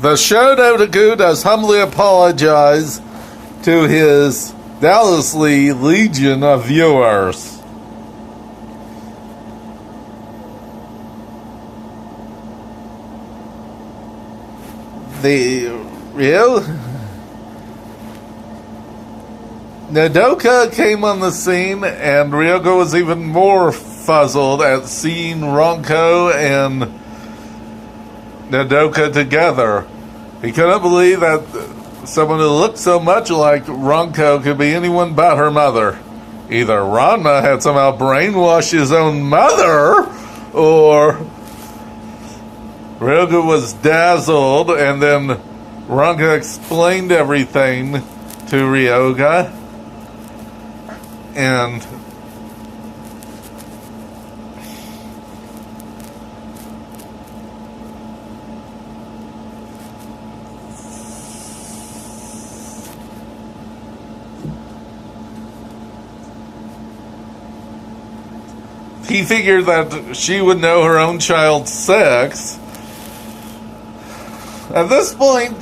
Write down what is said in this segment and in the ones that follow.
The show Otaku does humbly apologize to his doubtlessly legion of viewers. Nodoka came on the scene, and Ryoga was even more fuzzled at seeing Ronko and Nodoka together. He couldn't believe that someone who looked so much like Ronko could be anyone but her mother. Either Ranma had somehow brainwashed his own mother, or Ryoga was dazzled, and then Ronko explained everything to Ryoga, and he figured that she would know her own child's sex. At this point,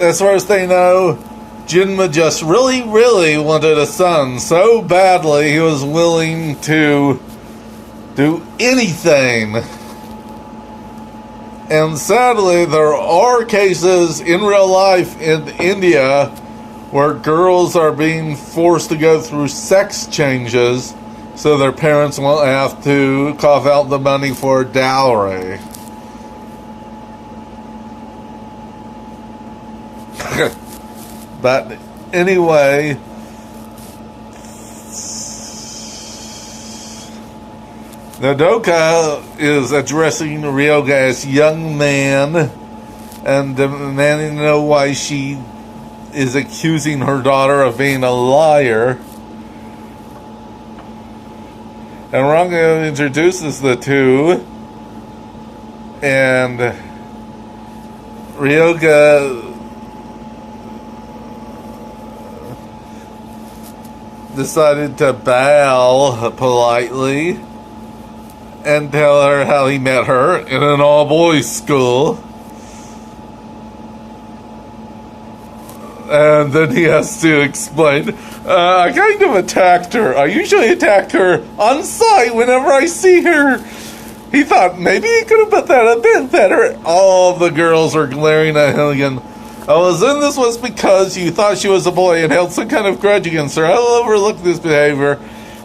as far as they know, Genma just really, really wanted a son so badly he was willing to do anything. And sadly, there are cases in real life in India where girls are being forced to go through sex changes so their parents won't have to cough out the money for dowry. But anyway, Nodoka is addressing Ryoga as young man and demanding to know why she is accusing her daughter of being a liar. And Ronko introduces the two, and Ryoga decided to bow politely and tell her how he met her in an all-boys school. And then he has to explain, I kind of attacked her. I usually attack her on sight whenever I see her. He thought maybe he could have put that a bit better. All the girls were glaring at him again. I was in this was because you thought she was a boy and held some kind of grudge against her. I'll overlook this behavior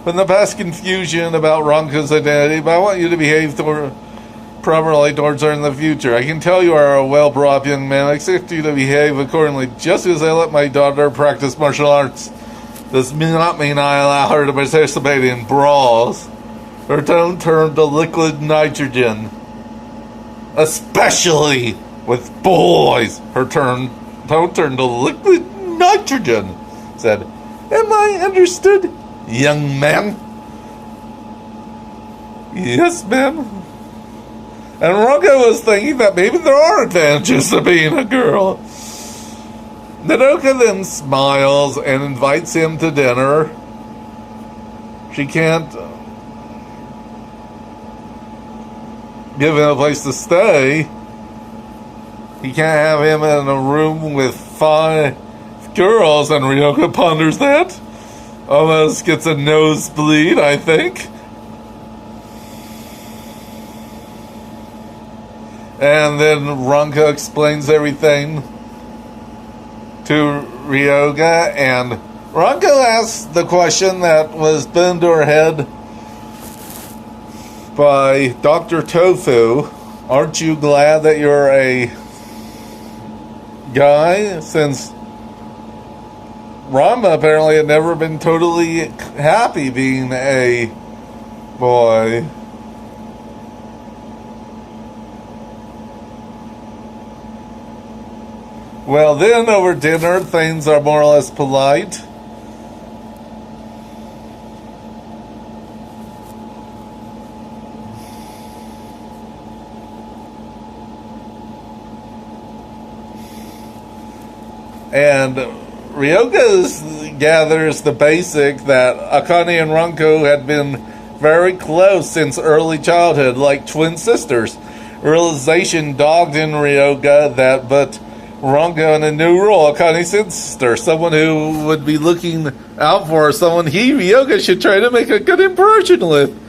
from the past confusion about Ronko's identity, but I want you to behave properly towards her in the future. I can tell you are a well-brought up young man. I expect you to behave accordingly, just as I let my daughter practice martial arts. Does not mean I allow her to participate in brawls. Her tone turned to liquid nitrogen. Especially with boys. Her tone turned to liquid nitrogen. Said, am I understood, young man? Yes, ma'am. And Ronko was thinking that maybe there are advantages to being a girl. Nodoka then smiles and invites him to dinner. She can't give him a place to stay. He can't have him in a room with 5 girls, and Ryoga ponders that. Almost gets a nosebleed, I think. And then Ronko explains everything to Ryoga, and Ronko asks the question that was put into her head by Dr. Tofu. Aren't you glad that you're a guy? Since Ranma apparently had never been totally happy being a boy. Well, then over dinner, things are more or less polite. And Ryoga gathers the basic that Akane and Ronko had been very close since early childhood, like twin sisters. realization dogged in Ryoga that but Ranko in a new role, Akane's sister, someone who would be looking out for, someone Ryoga, should try to make a good impression with.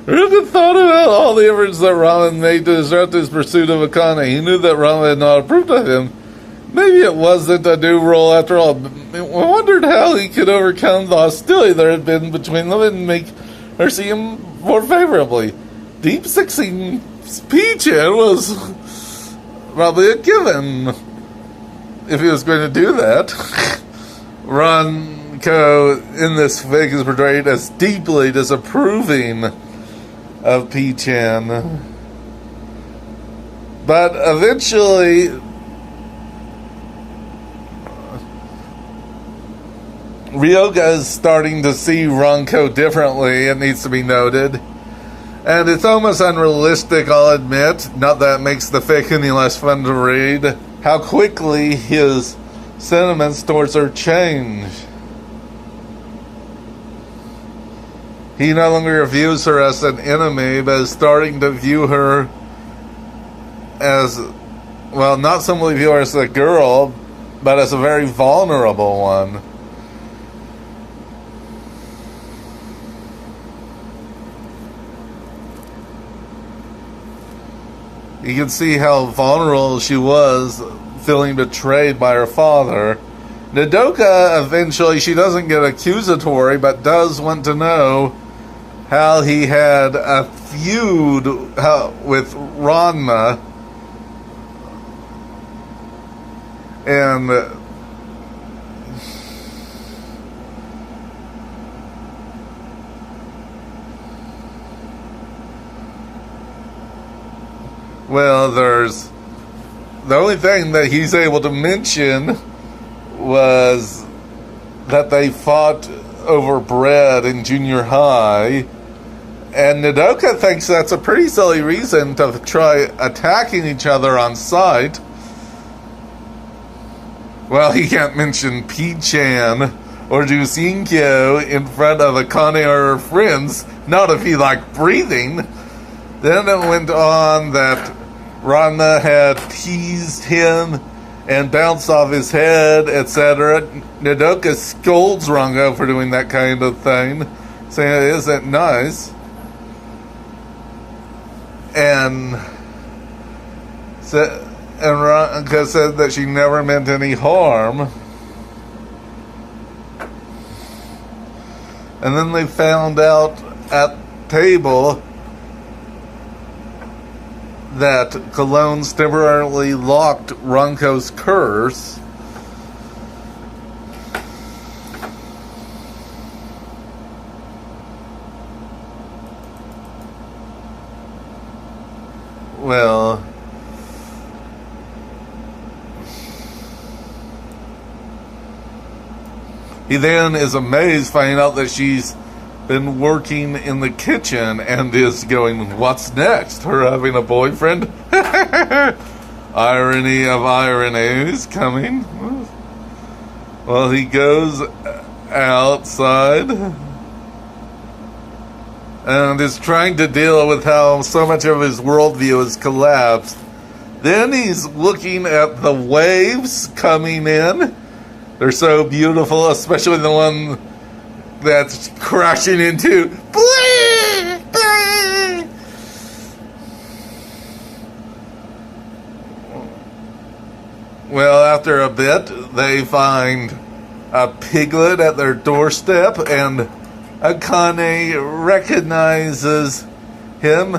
Ryoga thought about all the efforts that Ramen made to disrupt his pursuit of Akane. He knew that Ramen had not approved of him. Maybe it wasn't a new role after all. I wondered how he could overcome the hostility there had been between them and make her see him more favorably. Deep sixing speech was probably a given if he was going to do that. Ranko in this fic is portrayed as deeply disapproving of P-chan. But eventually Ryoga is starting to see Ranko differently, it needs to be noted. And it's almost unrealistic, I'll admit, not that it makes the fic any less fun to read, how quickly his sentiments towards her change. He no longer views her as an enemy, but is starting to view her as, well, not simply view her as a girl, but as a very vulnerable one. You can see how vulnerable she was, feeling betrayed by her father. Nodoka, eventually, she doesn't get accusatory, but does want to know how he had a feud with Ranma. And well, there's the only thing that he's able to mention was that they fought over bread in junior high, and Nodoka thinks that's a pretty silly reason to try attacking each other on sight. Well, he can't mention P-chan or Jusinkyo in front of Akane or her friends, not if he liked breathing. Then it went on that Ranma had teased him and bounced off his head, etc. Nodoka scolds Ranko for doing that kind of thing, saying it isn't nice. And Ranko said that she never meant any harm. And then they found out at table that Cologne's temporarily locked Ranko's curse. Well, he then is amazed finding out that she's been working in the kitchen and is going, what's next? Her having a boyfriend? Irony of irony is coming. Well, he goes outside and is trying to deal with how so much of his worldview has collapsed. Then he's looking at the waves coming in. They're so beautiful, especially the one that's crashing into. Well, after a bit, they find a piglet at their doorstep, and Akane recognizes him.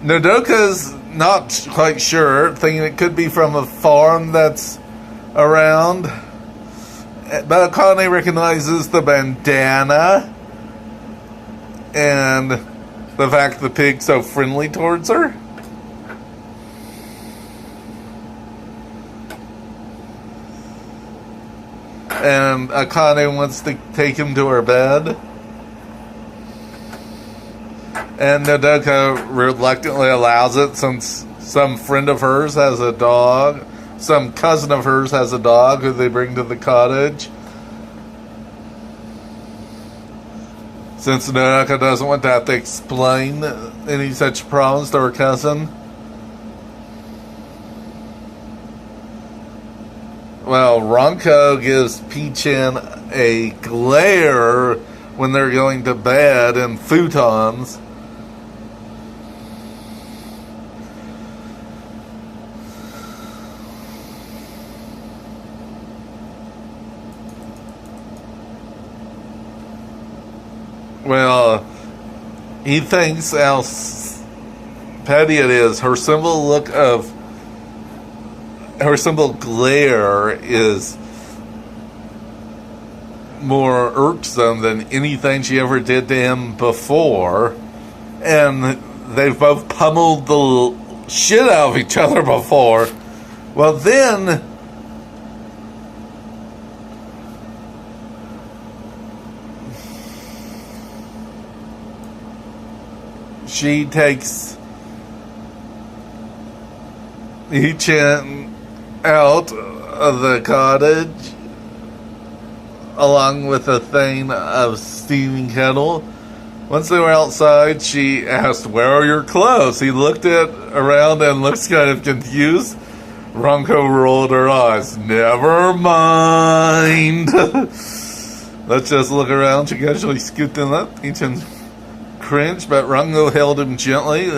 Nodoka's not quite sure, thinking it could be from a farm that's around. But Akane recognizes the bandana and the fact the pig's so friendly towards her. And Akane wants to take him to her bed. And Nodoka reluctantly allows it since some friend of hers has a dog. Some cousin of hers has a dog who they bring to the cottage. Since Nodoka doesn't want to have to explain any such problems to her cousin. Well, Ronco gives P-chan a glare when they're going to bed in futons. Well, he thinks how petty it is. Her symbol glare is more irksome than anything she ever did to him before. And they've both pummeled the shit out of each other before. Well, then she takes Ichan out of the cottage along with a thing of steaming kettle. Once they were outside, she asked, "Where are your clothes?" He looked around and looks kind of confused. Ronco rolled her eyes. "Never mind." Let's just look around. She casually scooped him up. Ichan cringed, but Ronco held him gently.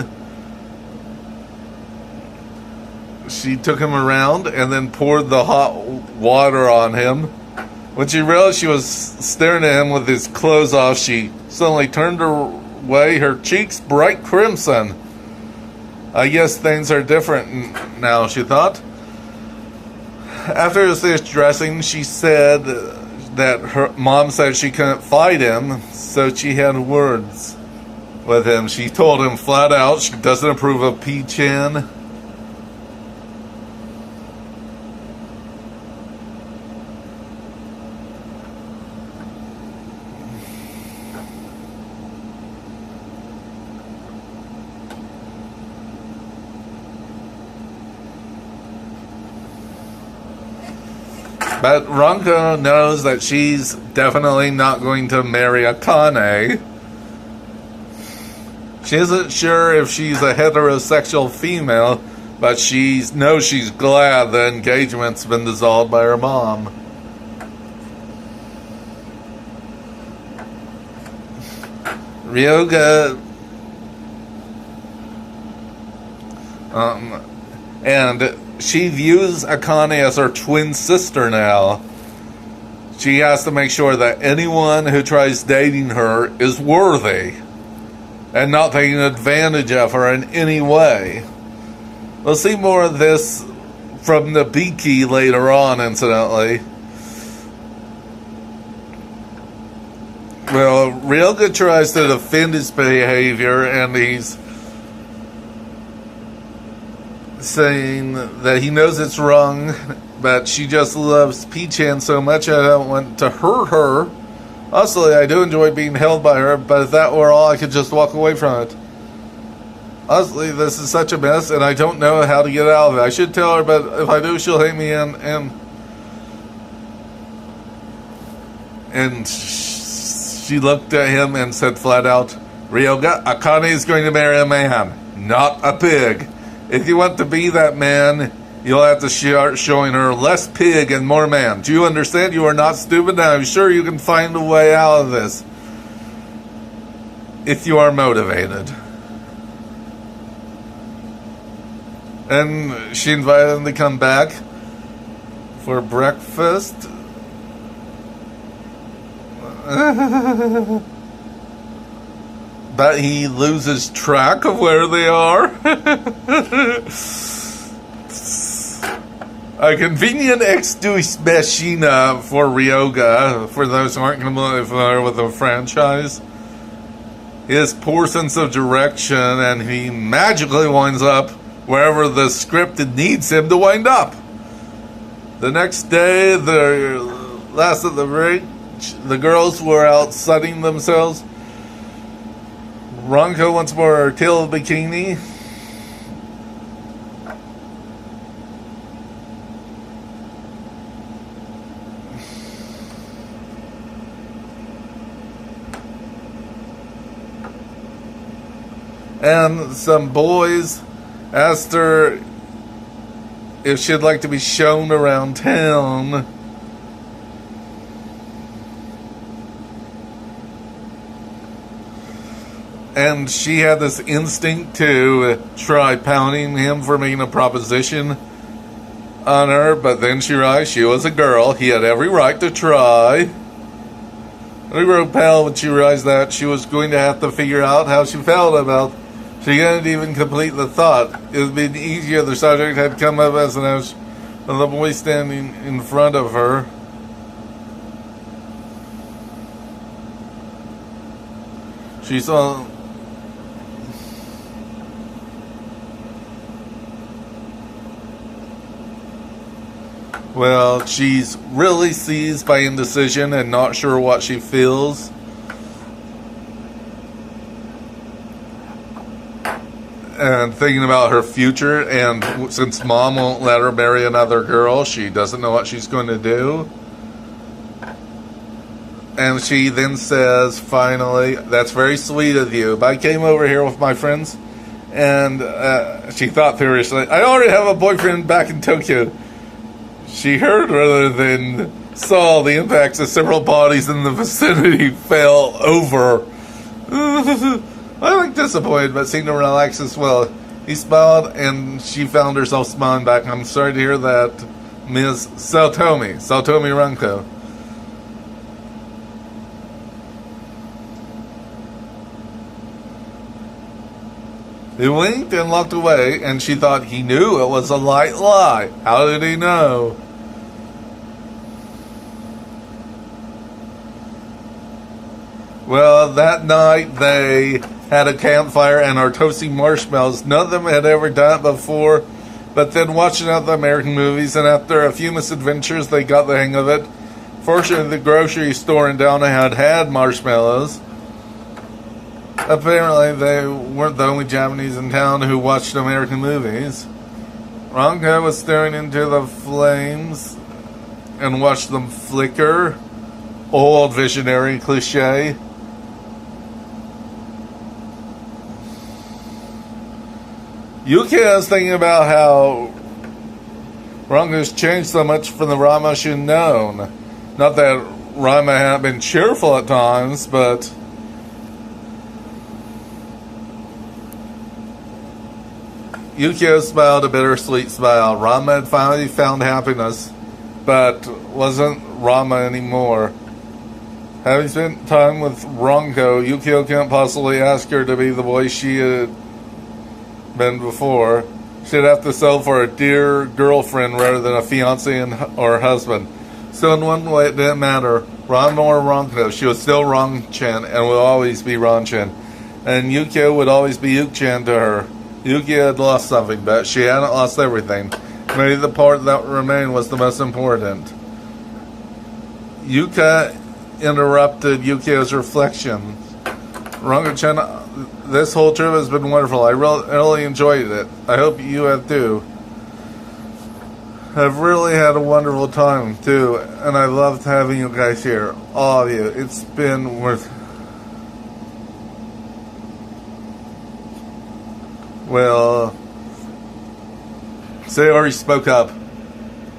She took him around and then poured the hot water on him. When she realized she was staring at him with his clothes off, she suddenly turned away, her cheeks bright crimson. I guess things are different now, she thought. After he was finished dressing, she said that her mom said she couldn't fight him, so she had words with him. She told him flat out she doesn't approve of P-chan. But Ronco knows that she's definitely not going to marry Akane. She isn't sure if she's a heterosexual female, but she knows she's glad the engagement's been dissolved by her mom. Ryoga and she views Akane as her twin sister now. She has to make sure that anyone who tries dating her is worthy and not taking advantage of her in any way. We'll see more of this from the Biki later on, incidentally. Well, Ryoga tries to defend his behavior, and he's saying that he knows it's wrong, but she just loves P-chan so much I don't want to hurt her. Honestly, I do enjoy being held by her, but if that were all, I could just walk away from it. Honestly, this is such a mess, and I don't know how to get out of it. I should tell her, but if I do, she'll hate me, and she looked at him and said flat out, "Ryoga, Akane is going to marry a man, not a pig. If you want to be that man, you'll have to start showing her less pig and more man. Do you understand? You are not stupid, and I'm sure you can find a way out of this if you are motivated." And she invited him to come back for breakfast. But he loses track of where they are. A convenient ex machina for Ryoga, for those who aren't familiar with the franchise. His poor sense of direction, and he magically winds up wherever the script needs him to wind up. The next day, the last of the break, the girls were out sunning themselves. Ronco once more teal bikini. And some boys asked her if she'd like to be shown around town. And she had this instinct to try pounding him for making a proposition on her, but then she realized she was a girl. He had every right to try. We wrote pale when she realized that she was going to have to figure out how she felt about. She couldn't even complete the thought. It would have been easier if the subject had come up as an image of the boy standing in front of her. She saw. Well, she's really seized by indecision and not sure what she feels. And thinking about her future, and since mom won't let her marry another girl, she doesn't know what she's going to do. And she then says, finally, "That's very sweet of you, but I came over here with my friends," and she thought furiously, "I already have a boyfriend back in Tokyo." She heard rather than saw the impacts of several bodies in the vicinity fell over. I looked disappointed, but seemed to relax as well. He smiled, and she found herself smiling back. "I'm sorry to hear that, Ms. Satomi Ranko." He winked and walked away, and she thought he knew it was a light lie. How did he know? Well, that night they had a campfire and are toasting marshmallows. None of them had ever done it before, but then watching other American movies, and after a few misadventures, they got the hang of it. Fortunately, the grocery store in Downa had marshmallows. Apparently, they weren't the only Japanese in town who watched American movies. Ranko was staring into the flames and watched them flicker. Old visionary cliche. Yuki is thinking about how Ranko's changed so much from the Rama she'd known. Not that Rama hadn't been cheerful at times, but Yukio smiled a bittersweet smile. Rama had finally found happiness, but wasn't Rama anymore. Having spent time with Ranko, Yukio can't possibly ask her to be the boy she had been before. She'd have to settle for a dear girlfriend rather than a fiancé or husband. So in one way, it didn't matter. Rama or Ranko, she was still Ron-chan and would always be Ron-chan. And Yukio would always be Yuk-chan to her. Yukio had lost something, but she hadn't lost everything. Maybe the part that remained was the most important. Yuka interrupted Yukio's reflections. Ranko-chan, this whole trip has been wonderful. I really enjoyed it. I hope you have too. I've really had a wonderful time too, and I loved having you guys here. All of you. It's been worth... Well, Sayori spoke up.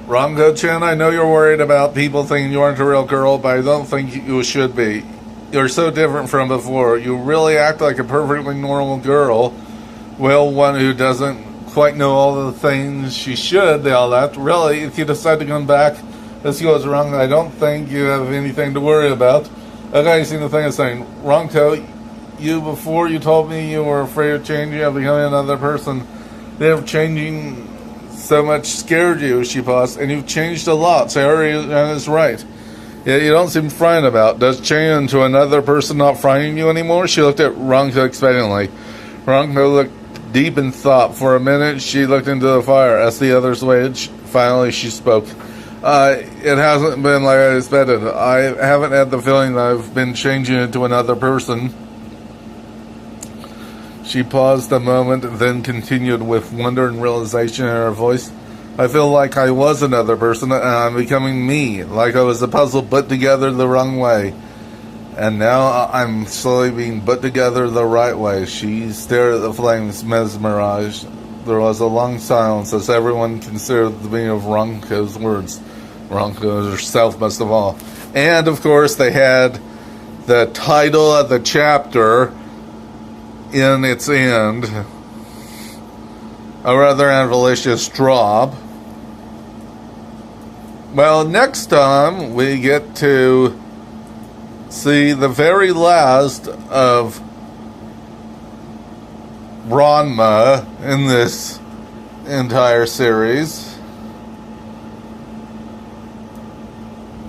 Ranko-chan, I know you're worried about people thinking you aren't a real girl, but I don't think you should be. You're so different from before. You really act like a perfectly normal girl. Well, one who doesn't quite know all the things she should, all that. Really, if you decide to come back, this goes wrong, I don't think you have anything to worry about. Okay, you see the thing is saying, Ranko, before you told me you were afraid of changing, of becoming another person. Then changing so much scared you, she paused, and you've changed a lot. Sayori is right. Yeah, you don't seem frightened about. Does changing into another person not frightening you anymore? She looked at Ranko expectantly. Ranko looked deep in thought. For a minute, she looked into the fire. As the others waited, finally she spoke. It hasn't been like I expected. I haven't had the feeling that I've been changing into another person. She paused a moment, then continued with wonder and realization in her voice. I feel like I was another person, and I'm becoming me, like I was a puzzle put together the wrong way. And now I'm slowly being put together the right way. She stared at the flames, mesmerized. There was a long silence as everyone considered the meaning of Ronco's words. Ronco herself, most of all. And, of course, they had the title of the chapter in its end. A rather ambitious drop. Well, next time we get to see the very last of Ranma in this entire series.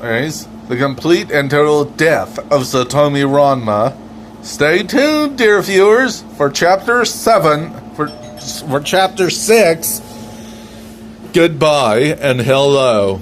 Anyways, the complete and total death of Satomi Ranma. Stay tuned, dear viewers, for Chapter 7, for Chapter 6. Goodbye and hello.